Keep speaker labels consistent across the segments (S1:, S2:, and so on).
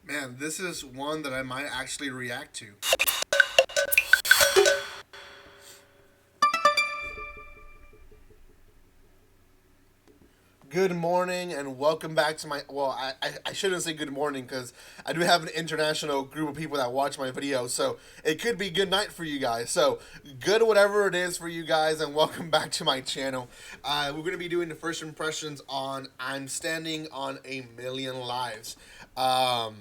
S1: Man, this is one that I might actually react to. Good morning and welcome back to my. Well, I shouldn't say good morning because I do have an international group of people that watch my videos, so it could be good night for you guys. So, good whatever it is for you guys, and welcome back to my channel. We're going to be doing the first impressions on I'm Standing on a Million Lives. Um,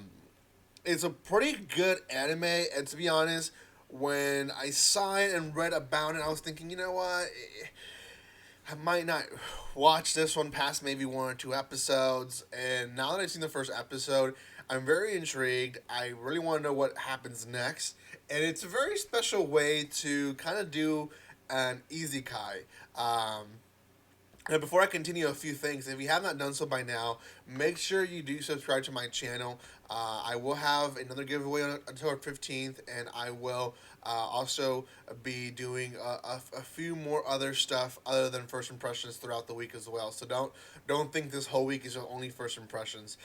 S1: it's a pretty good anime, and to be honest, when I saw it and read about it, I was thinking, you know what? I might not watch this one past maybe one or two episodes. And now that I've seen the first episode, I'm very intrigued. I really want to know what happens next. And it's a very special way to kind of do an isekai. And before I continue, a few things. If you have not done so by now, make sure you do subscribe to my channel. I will have another giveaway on October 15th, and I will also be doing a few more other stuff other than first impressions throughout the week as well. So don't think this whole week is only first impressions.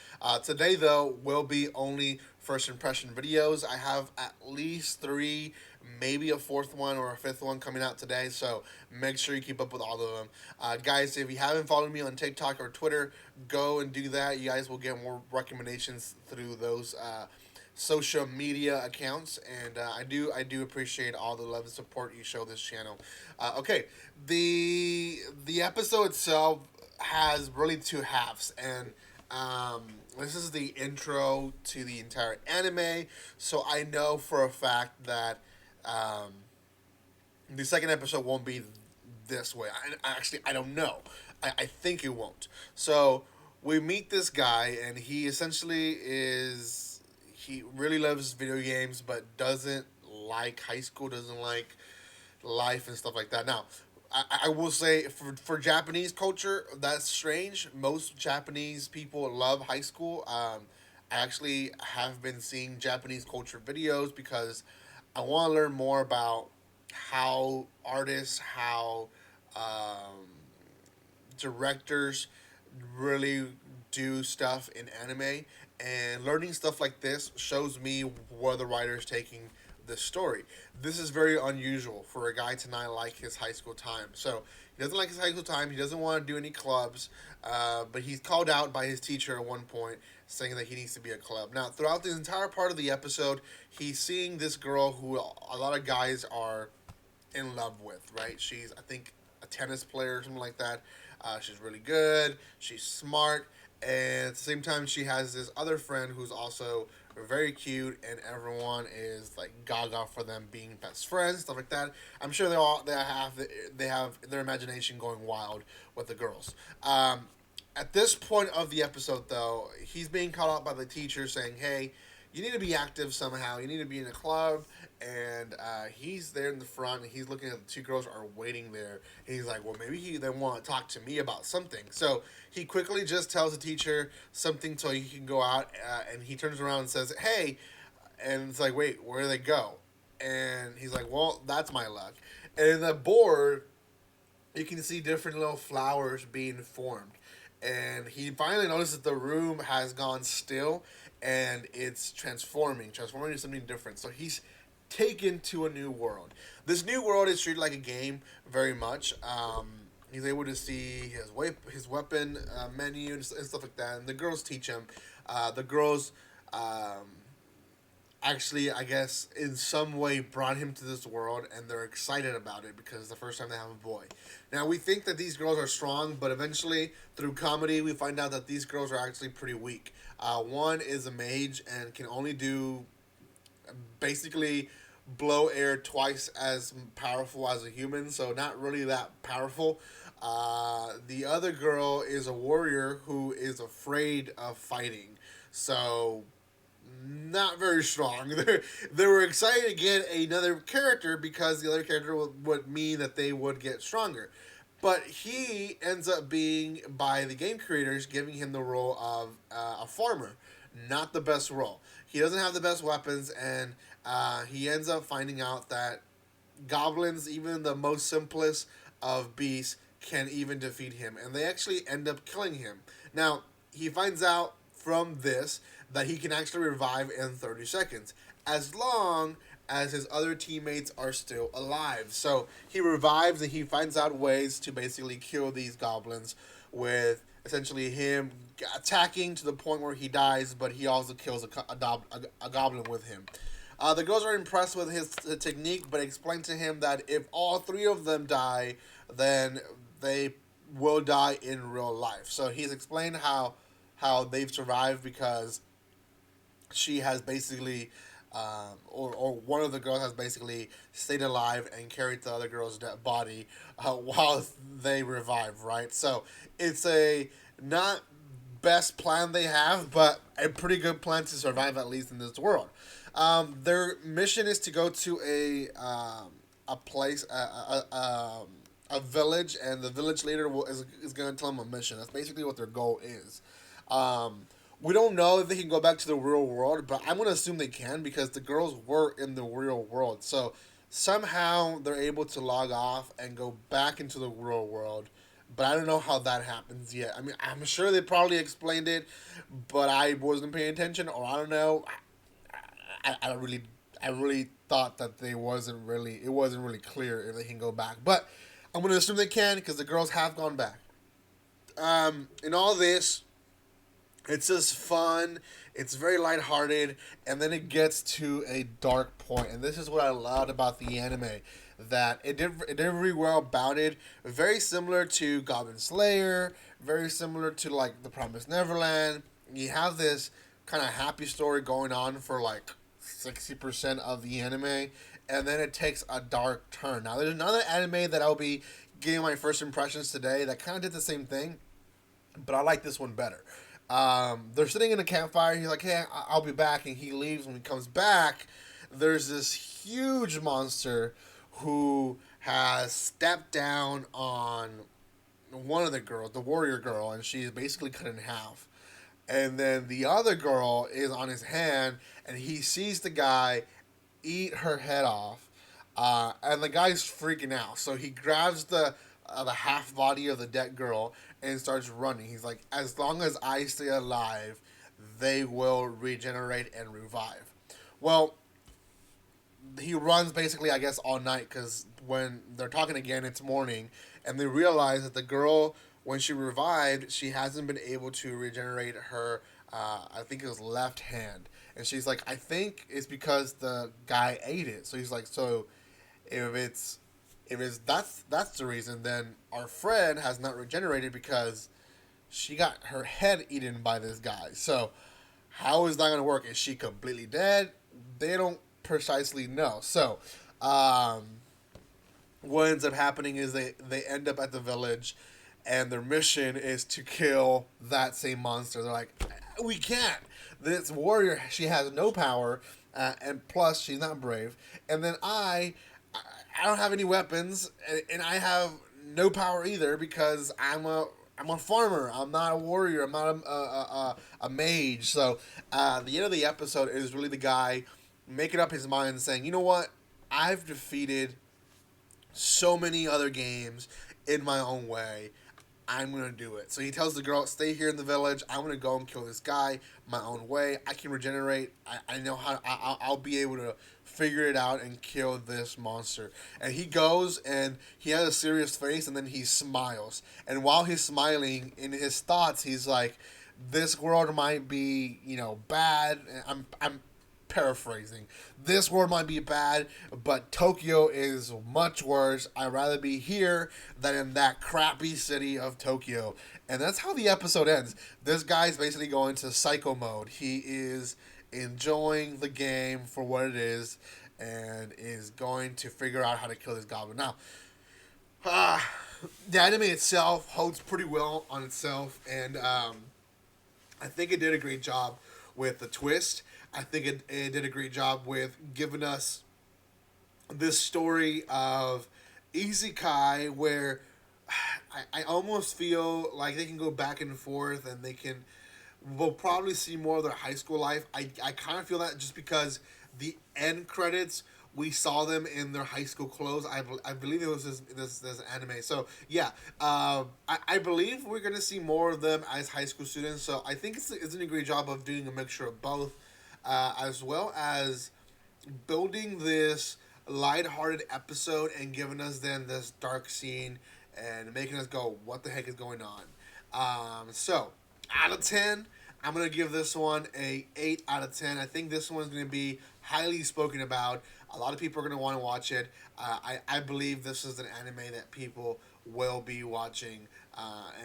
S1: Today though will be only first impression videos. I have at least three, maybe a fourth one or a fifth one coming out today. So make sure you keep up with all of them. Guys, if you haven't followed me on TikTok or Twitter, go and do that. You guys will get more recommendations through those social media accounts, and I do appreciate all the love and support you show this channel. Okay, the episode itself has really two halves, and this is the intro to the entire anime. So I know for a fact that um, the second episode won't be this way. I don't know. I think it won't. So we meet this guy, and he essentially is. He really loves video games, but doesn't like high school, doesn't like life and stuff like that. Now, I will say for Japanese culture, that's strange. Most Japanese people love high school. I actually have been seeing Japanese culture videos because I want to learn more about how artists, how um, directors really do stuff in anime, and learning stuff like this shows me where the writer is taking this story. This is very unusual for a guy to not like his high school time. So he doesn't like his high school time. He doesn't want to do any clubs, but he's called out by his teacher at one point, saying that he needs to be a club. Now, throughout the entire part of the episode, he's seeing this girl who a lot of guys are in love with, right? She's, I think, a tennis player or something like that. She's really good. She's smart. And at the same time, she has this other friend who's also very cute, and everyone is like gaga for them being best friends, stuff like that. I'm sure they have their imagination going wild with the girls. At this point of the episode, though, he's being called out by the teacher saying, "Hey, you need to be active somehow. You need to be in a club." And he's there in the front, and he's looking at the two girls are waiting there. And he's like, well, maybe they want to talk to me about something. So he quickly just tells the teacher something so he can go out, and he turns around and says, hey. And it's like, wait, where do they go? And he's like, well, that's my luck. And in the board, you can see different little flowers being formed. And he finally notices that the room has gone still, and it's transforming into something different. So he's taken to a new world. This new world is treated like a game very much. He's able to see his weapon menu and stuff like that. And the girls teach him. The girls um, actually, I guess, in some way brought him to this world, and they're excited about it because it's the first time they have a boy. Now, we think that these girls are strong, but eventually, through comedy, we find out that these girls are actually pretty weak. One is a mage and can only do basically blow air twice as powerful as a human, so not really that powerful. The other girl is a warrior who is afraid of fighting, so not very strong. They were excited to get another character because the other character would mean that they would get stronger. But he ends up being, by the game creators, giving him the role of a farmer. Not the best role. He doesn't have the best weapons, and he ends up finding out that goblins, even the most simplest of beasts, can even defeat him. And they actually end up killing him. Now, he finds out from this that he can actually revive in 30 seconds, as long as his other teammates are still alive. So he revives and he finds out ways to basically kill these goblins with essentially him attacking to the point where he dies, but he also kills a goblin with him. The girls are impressed with his technique, but explain to him that if all three of them die, then they will die in real life. So he's explained how they've survived because she has basically, or one of the girls has basically stayed alive and carried the other girl's dead body while they revive, right? So it's a not best plan they have, but a pretty good plan to survive at least in this world. Their mission is to go to a place, a village, and the village leader is going to tell them a mission. That's basically what their goal is. Um, we don't know if they can go back to the real world, but I'm going to assume they can because the girls were in the real world. So somehow they're able to log off and go back into the real world. But I don't know how that happens yet. I mean, I'm sure they probably explained it, but I wasn't paying attention, or I don't know. I really thought that it wasn't really clear if they can go back. But I'm going to assume they can because the girls have gone back. In all this, it's just fun. It's very lighthearted, and then it gets to a dark point. And this is what I loved about the anime, that it did really well about it. Very similar to Goblin Slayer, very similar to like The Promised Neverland. You have this kind of happy story going on for like 60% of the anime, and then it takes a dark turn. Now, there's another anime that I'll be giving my first impressions today that kind of did the same thing, but I like this one better. They're sitting in a campfire. He's like, "Hey, I'll be back," and he leaves. When he comes back, there's this huge monster who has stepped down on one of the girls, the warrior girl, and she's basically cut in half. And then the other girl is on his hand, and he sees the guy eat her head off, and the guy's freaking out. So he grabs the half body of the dead girl and starts running. He's like, as long as I stay alive, they will regenerate and revive. Well, he runs basically, I guess, all night because when they're talking again, it's morning, and they realize that the girl, when she revived, she hasn't been able to regenerate her. I think it was left hand, and she's like, I think it's because the guy ate it. So he's like, so if it's that's the reason, then our friend has not regenerated because she got her head eaten by this guy. So how is that going to work? Is she completely dead? They don't precisely know. So what ends up happening is they end up at the village, and their mission is to kill that same monster. They're like, we can't. This warrior, she has no power, and plus she's not brave. And then I don't have any weapons, and I have no power either because I'm a farmer. I'm not a warrior. I'm not a mage. So the end of the episode is really the guy making up his mind, saying, you know what, I've defeated so many other games in my own way. I'm going to do it. So he tells the girl, stay here in the village. I'm going to go and kill this guy my own way. I can regenerate. I know how. I'll be able to figure it out and kill this monster. And he goes, and he has a serious face, and then he smiles. And while he's smiling, in his thoughts, he's like, this world might be, bad. I'm paraphrasing. This world might be bad, but Tokyo is much worse. I'd rather be here than in that crappy city of Tokyo. And that's how the episode ends. This guy's basically going to psycho mode. He is enjoying the game for what it is and is going to figure out how to kill this goblin. Now, the anime itself holds pretty well on itself, and I think it did a great job with the twist. I think it did a great job with giving us this story of isekai where I almost feel like they can go back and forth, and we'll probably see more of their high school life. I kind of feel that just because the end credits we saw them in their high school clothes. I believe it was this anime. So yeah, I believe we're gonna see more of them as high school students. So I think it's an great job of doing a mixture of both, as well as building this light-hearted episode and giving us then this dark scene and making us go, what the heck is going on? So out of 10, I'm gonna give this one a 8 out of 10. I think this one's gonna be highly spoken about. A lot of people are gonna want to watch it. I believe this is an anime that people will be watching,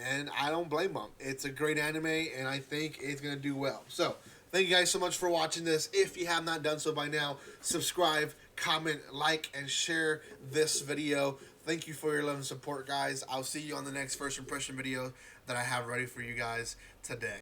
S1: and I don't blame them. It's a great anime, and I think it's gonna do well. So thank you guys so much for watching this. If you have not done so by now, subscribe, comment, like, and share this video. Thank you for your love and support, guys. I'll see you on the next first impression video that I have ready for you guys today.